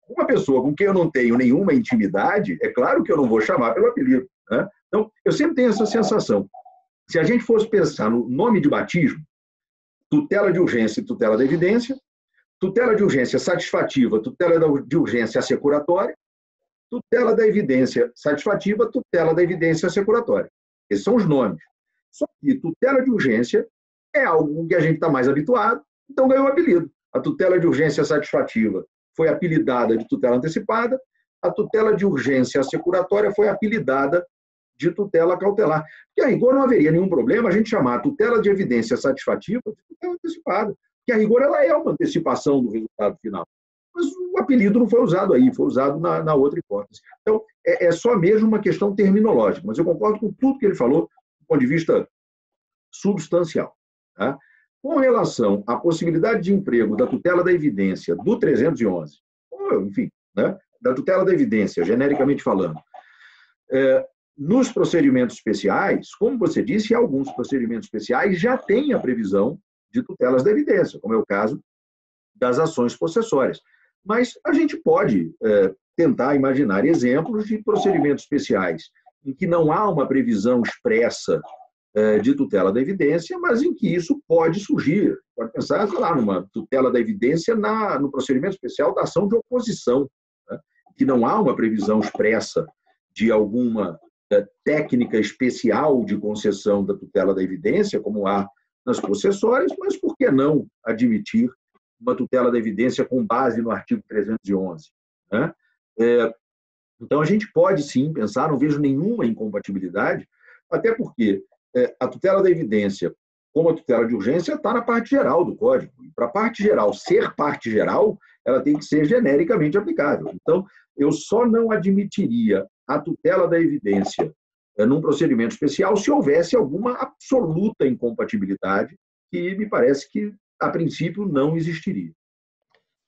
uma pessoa com quem eu não tenho nenhuma intimidade, é claro que eu não vou chamar pelo apelido, né? Então, eu sempre tenho essa sensação. Se a gente fosse pensar no nome de batismo, tutela de urgência e tutela da evidência, tutela de urgência satisfativa, tutela de urgência assecuratória, tutela da evidência satisfativa, tutela da evidência assecuratória. Esses são os nomes. Só que tutela de urgência é algo que a gente está mais habituado, então ganhou o apelido. A tutela de urgência satisfativa foi apelidada de tutela antecipada, a tutela de urgência assecuratória foi apelidada de tutela cautelar. Porque a rigor não haveria nenhum problema a gente chamar a tutela de evidência satisfativa de tutela antecipada, porque a rigor ela é uma antecipação do resultado final. Mas o apelido não foi usado aí, foi usado na outra hipótese. Então, é só mesmo uma questão terminológica, mas eu concordo com tudo que ele falou do ponto de vista substancial. Tá? Com relação à possibilidade de emprego da tutela da evidência do 311, enfim, né, da tutela da evidência, genericamente falando. Nos procedimentos especiais, como você disse, alguns procedimentos especiais já têm a previsão de tutelas da evidência, como é o caso das ações possessórias. Mas a gente pode tentar imaginar exemplos de procedimentos especiais em que não há uma previsão expressa de tutela da evidência, mas em que isso pode surgir. Pode pensar, sei lá, numa tutela da evidência no procedimento especial da ação de oposição, né? Que não há uma previsão expressa de alguma técnica especial de concessão da tutela da evidência, como há nas possessórias, mas por que não admitir uma tutela da evidência com base no artigo 311? Né? Então, a gente pode sim pensar, não vejo nenhuma incompatibilidade, até porque a tutela da evidência, como a tutela de urgência, está na parte geral do Código. E para a parte geral ser parte geral, ela tem que ser genericamente aplicável. Então, eu só não admitiria a tutela da evidência num procedimento especial se houvesse alguma absoluta incompatibilidade, que me parece que, a princípio, não existiria.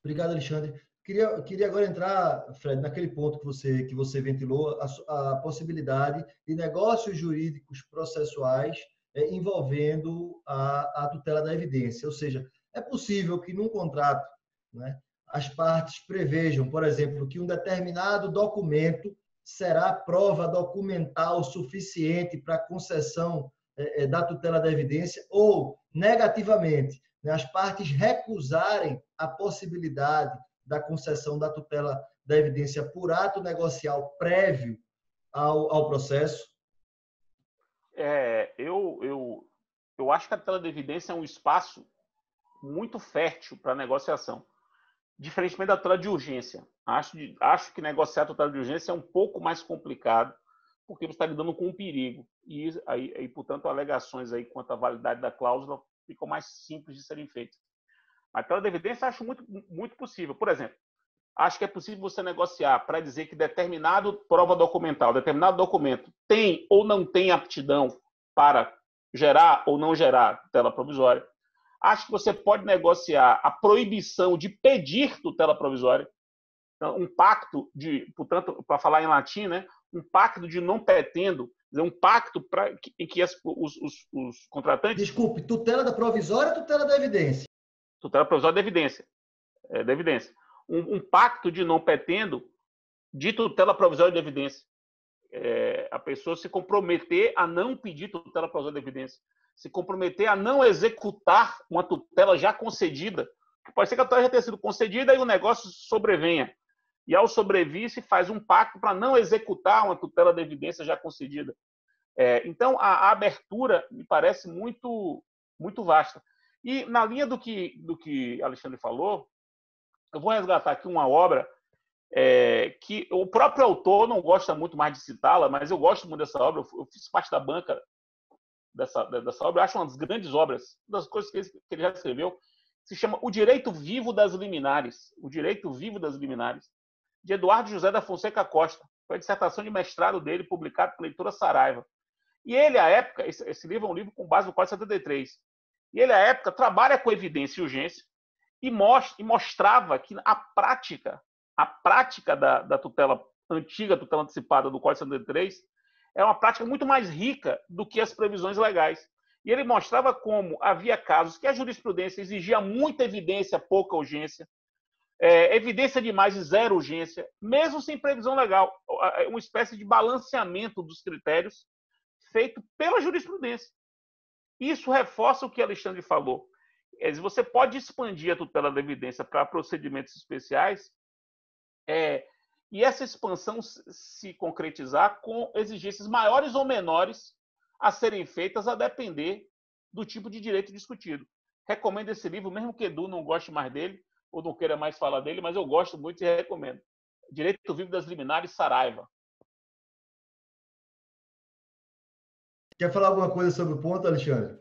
Obrigado, Alexandre. Queria agora entrar, Fred, naquele ponto que você ventilou, a possibilidade de negócios jurídicos processuais envolvendo a tutela da evidência. Ou seja, é possível que num contrato, né, as partes prevejam, por exemplo, que um determinado documento será prova documental suficiente para a concessão da tutela da evidência, ou, negativamente, né, as partes recusarem a possibilidade da concessão da tutela da evidência por ato negocial prévio ao processo? Eu acho que a tutela da evidência é um espaço muito fértil para negociação, diferentemente da tutela de urgência. Acho que negociar a tutela de urgência é um pouco mais complicado, porque você está lidando com um perigo. E portanto, alegações aí quanto à validade da cláusula ficam mais simples de serem feitas. A tutela da evidência eu acho muito, muito possível. Por exemplo, acho que é possível você negociar para dizer que determinado prova documental, determinado documento tem ou não tem aptidão para gerar ou não gerar tutela provisória. Acho que você pode negociar a proibição de pedir tutela provisória. Então, um pacto portanto, para falar em latim, né, um pacto de não petendo, um pacto em que os contratantes... Desculpe, tutela da provisória ou tutela da evidência? Tutela provisória da evidência. Da evidência. Um pacto de não petendo de tutela provisória de evidência. A pessoa se comprometer a não pedir tutela provisória de evidência. Se comprometer a não executar uma tutela já concedida. Pode ser que a tutela já tenha sido concedida e o negócio sobrevenha. E ao sobrevir, se faz um pacto para não executar uma tutela de evidência já concedida. Então, a abertura me parece muito, muito vasta. E na linha do que Alexandre falou, eu vou resgatar aqui uma obra que o próprio autor não gosta muito mais de citá-la, mas eu gosto muito dessa obra. Eu fiz parte da banca dessa obra. Eu acho uma das grandes obras, uma das coisas que ele já escreveu. Se chama O Direito Vivo das Liminares. O Direito Vivo das Liminares, de Eduardo José da Fonseca Costa. Foi a dissertação de mestrado dele, publicado pela editora Saraiva. E ele, à época, esse livro é um livro com base no Código 73. E ele, à época, trabalha com evidência e urgência e mostrava que a prática da tutela antiga, tutela antecipada do Código 73, é uma prática muito mais rica do que as previsões legais. E ele mostrava como havia casos que a jurisprudência exigia muita evidência, pouca urgência, evidência demais e zero urgência, mesmo sem previsão legal. Uma espécie de balanceamento dos critérios feito pela jurisprudência. Isso reforça o que Alexandre falou. Você pode expandir a tutela da evidência para procedimentos especiais e essa expansão se concretizar com exigências maiores ou menores a serem feitas a depender do tipo de direito discutido. Recomendo esse livro, mesmo que Edu não goste mais dele ou não queira mais falar dele, mas eu gosto muito e recomendo. Direito Vivo das Liminares, Saraiva. Quer falar alguma coisa sobre o ponto, Alexandre?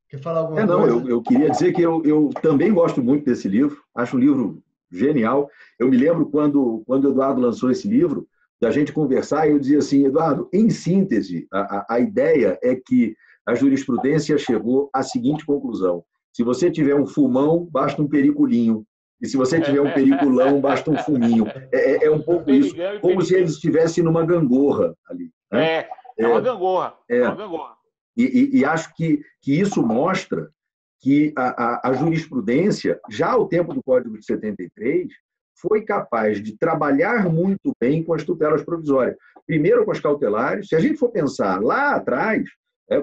Quer falar alguma coisa? Eu queria dizer que eu também gosto muito desse livro. Acho um livro genial. Eu me lembro quando o Eduardo lançou esse livro, da gente conversar, e eu dizia assim, Eduardo, em síntese, a ideia é que a jurisprudência chegou à seguinte conclusão. Se você tiver um fumão, basta um periculinho. E se você tiver um periculão, basta um fuminho. É um pouco isso, como se eles estivessem numa gangorra ali. Né? É uma gangorra. É uma gangorra. E acho que isso mostra que a jurisprudência, já ao tempo do Código de 73, foi capaz de trabalhar muito bem com as tutelas provisórias. Primeiro com as cautelares. Se a gente for pensar lá atrás,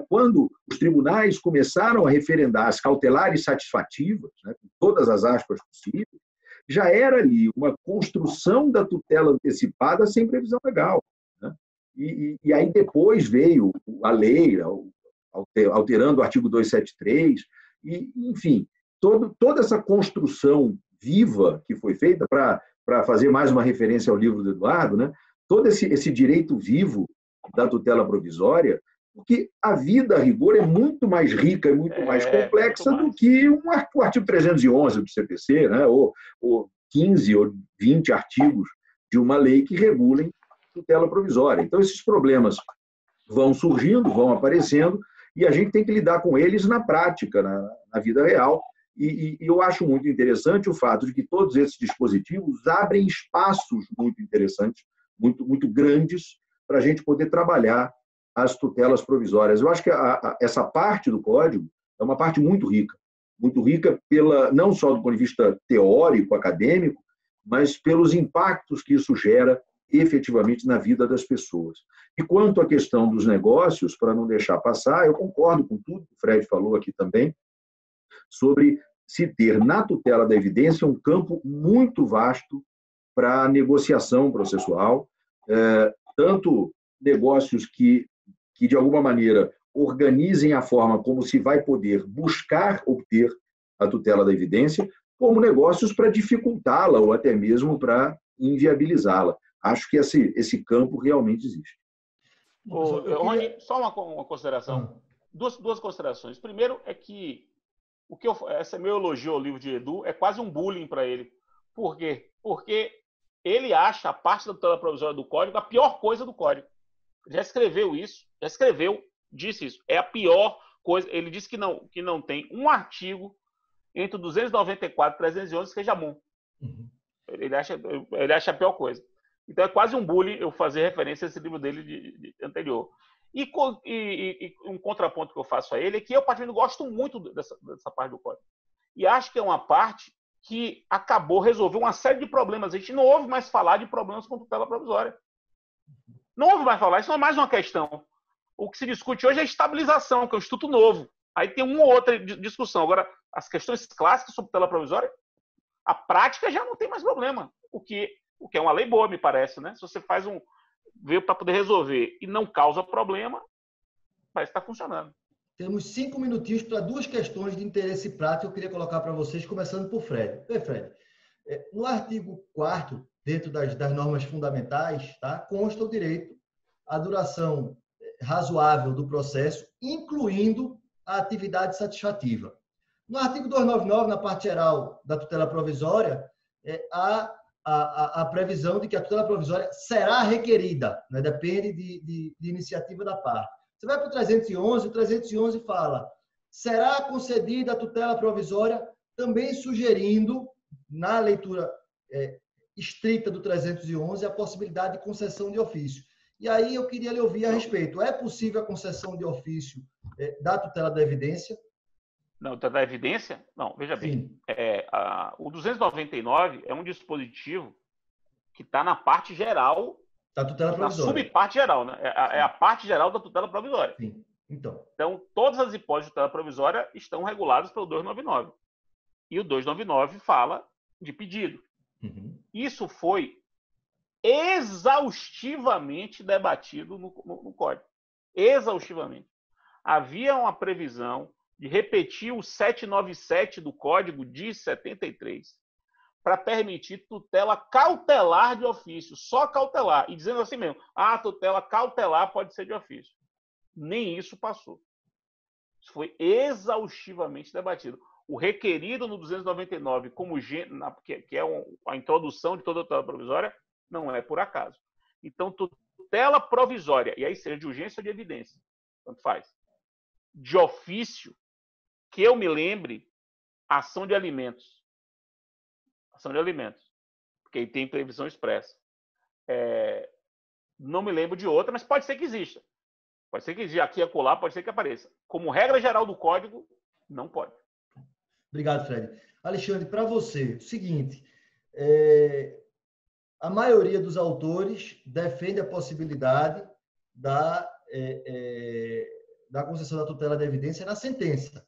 quando os tribunais começaram a referendar as cautelares satisfativas, né, com todas as aspas possíveis, já era ali uma construção da tutela antecipada sem previsão legal. Né? E aí depois veio a lei, alterando o artigo 273, e, enfim, toda essa construção viva que foi feita, para fazer mais uma referência ao livro do Eduardo, né? Todo esse direito vivo da tutela provisória, porque a vida, a rigor, é muito mais rica e muito mais complexa do que o artigo 311 do CPC, né? ou 15 ou 20 artigos de uma lei que regulem tutela provisória. Então, esses problemas vão surgindo, vão aparecendo, e a gente tem que lidar com eles na prática, na vida real. E eu acho muito interessante o fato de que todos esses dispositivos abrem espaços muito interessantes, muito grandes, para a gente poder trabalhar as tutelas provisórias. Eu acho que essa parte do Código é uma parte muito rica não só do ponto de vista teórico, acadêmico, mas pelos impactos que isso gera efetivamente na vida das pessoas. E quanto à questão dos negócios, para não deixar passar, eu concordo com tudo que o Fred falou aqui também, sobre se ter na tutela da evidência um campo muito vasto para negociação processual, tanto negócios que, de alguma maneira, organizem a forma como se vai poder buscar obter a tutela da evidência, como negócios para dificultá-la ou até mesmo para inviabilizá-la. Acho que esse campo realmente existe. Rony, só uma consideração. Duas considerações. Primeiro é que esse meu elogio ao livro de Edu é quase um bullying para ele. Por quê? Porque ele acha a parte da tutela provisória do Código a pior coisa do Código. Já escreveu isso, disse isso. É a pior coisa. Ele disse que não tem um artigo entre o 294 e 311 que seja bom. Ele acha a pior coisa. Então é quase um bullying eu fazer referência a esse livro dele anterior. E um contraponto que eu faço a ele é que eu, particularmente, gosto muito dessa parte do Código. E acho que é uma parte que resolveu uma série de problemas. A gente não ouve mais falar de problemas com tutela provisória. Não ouve mais falar, isso não é mais uma questão. O que se discute hoje é a estabilização, que é um instituto novo. Aí tem uma ou outra discussão. Agora, as questões clássicas sobre tutela provisória, a prática já não tem mais problema. O que é uma lei boa, me parece, né? Se você veio para poder resolver e não causa problema, parece que está funcionando. Temos 5 minutinhos para 2 questões de interesse prático que eu queria colocar para vocês, começando por Fred. Fred, no artigo 4º, dentro das normas fundamentais, tá, consta o direito à duração razoável do processo, incluindo a atividade satisfativa. No artigo 299, na parte geral da tutela provisória, há a previsão de que a tutela provisória será requerida, né? Depende de iniciativa da parte. Você vai para o 311, o 311 fala: será concedida a tutela provisória, também sugerindo, na leitura estrita do 311, a possibilidade de concessão de ofício. E aí eu queria lhe ouvir a respeito. É possível a concessão de ofício da tutela da evidência? Não, da evidência? Não, veja bem. O 299 é um dispositivo que está na parte geral da tutela provisória. Na subparte geral, né? É a parte geral da tutela provisória. Sim. Então, todas as hipóteses de tutela provisória estão reguladas pelo 299. E o 299 fala de pedido. Uhum. Isso foi exaustivamente debatido no Código. Exaustivamente. Havia uma previsão de repetir o 797 do Código de 73 para permitir tutela cautelar de ofício, só cautelar, e dizendo assim mesmo, a tutela cautelar pode ser de ofício. Nem isso passou. Isso foi exaustivamente debatido. O requerido no 299, que é a introdução de toda a tutela provisória, não é por acaso. Então, tutela provisória, e aí seja de urgência ou de evidência, tanto faz, de ofício, que eu me lembre, ação de alimentos. Ação de alimentos. Porque tem previsão expressa. Não me lembro de outra, mas pode ser que exista. Pode ser que exista aqui e acolá, pode ser que apareça. Como regra geral do código, não pode. Obrigado, Fred. Alexandre, para você, o seguinte, a maioria dos autores defende a possibilidade da concessão da tutela da evidência na sentença,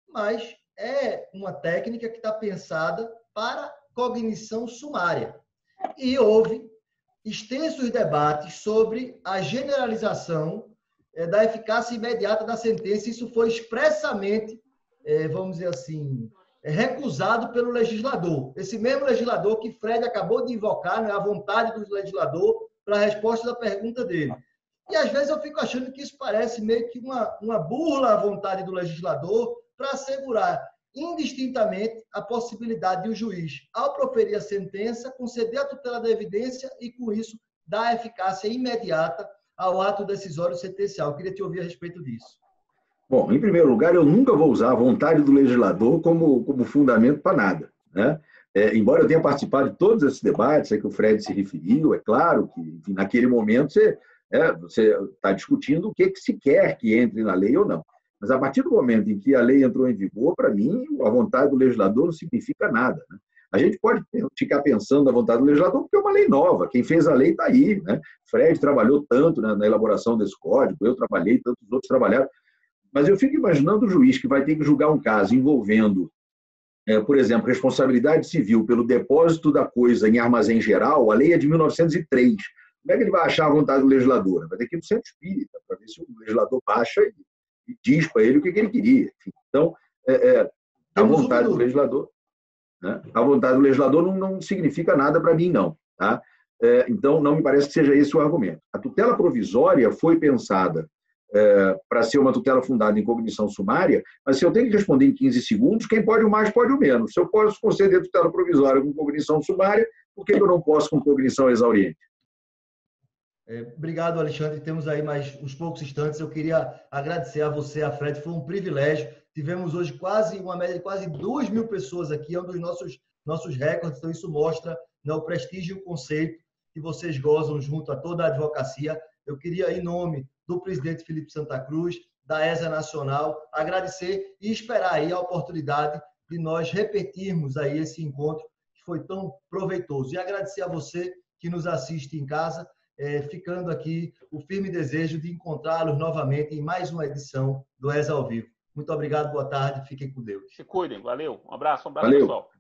mas é uma técnica que está pensada para cognição sumária. E houve extensos debates sobre a generalização da eficácia imediata da sentença. Isso foi expressamente, vamos dizer assim, recusado pelo legislador. Esse mesmo legislador que Fred acabou de invocar, né, a vontade do legislador para a resposta da pergunta dele. E às vezes eu fico achando que isso parece meio que uma burla à vontade do legislador para assegurar indistintamente a possibilidade de o juiz, ao proferir a sentença, conceder a tutela da evidência e, com isso, dar eficácia imediata ao ato decisório sentencial. Eu queria te ouvir a respeito disso. Bom, em primeiro lugar, eu nunca vou usar a vontade do legislador como fundamento para nada, né? Embora eu tenha participado de todos esses debates a que o Fred se referiu, é claro que, enfim, naquele momento você está discutindo o que se quer que entre na lei ou não. Mas a partir do momento em que a lei entrou em vigor, para mim, a vontade do legislador não significa nada, né? A gente pode ficar pensando na vontade do legislador porque é uma lei nova. Quem fez a lei está aí, né? Fred trabalhou tanto na elaboração desse código, eu trabalhei, tantos outros trabalharam. Mas eu fico imaginando o juiz que vai ter que julgar um caso envolvendo, por exemplo, responsabilidade civil pelo depósito da coisa em armazém geral. A lei é de 1903. Como é que ele vai achar a vontade do legislador? Vai ter que ir no centro espírita para ver se o legislador baixa e diz para ele o que ele queria. Então, a vontade do legislador, né? A vontade do legislador não significa nada para mim, não. Tá? Então, não me parece que seja esse o argumento. A tutela provisória foi pensada para ser uma tutela fundada em cognição sumária, mas se eu tenho que responder em 15 segundos, quem pode o mais pode o menos. Se eu posso conceder tutela provisória com cognição sumária, por que eu não posso com cognição exauriente? Obrigado, Alexandre. Temos aí mais uns poucos instantes. Eu queria agradecer a você, a Fred. Foi um privilégio. Tivemos hoje uma média de quase 2.000 pessoas aqui. É um dos nossos recordes. Então, isso mostra, né, o prestígio e o conceito que vocês gozam junto a toda a advocacia. Eu queria, em nome do presidente Felipe Santa Cruz, da ESA Nacional, agradecer e esperar aí a oportunidade de nós repetirmos aí esse encontro que foi tão proveitoso. E agradecer a você que nos assiste em casa, ficando aqui o firme desejo de encontrá-los novamente em mais uma edição do ESA ao Vivo. Muito obrigado, boa tarde, fiquem com Deus. Se cuidem, valeu. Um abraço valeu. Pessoal.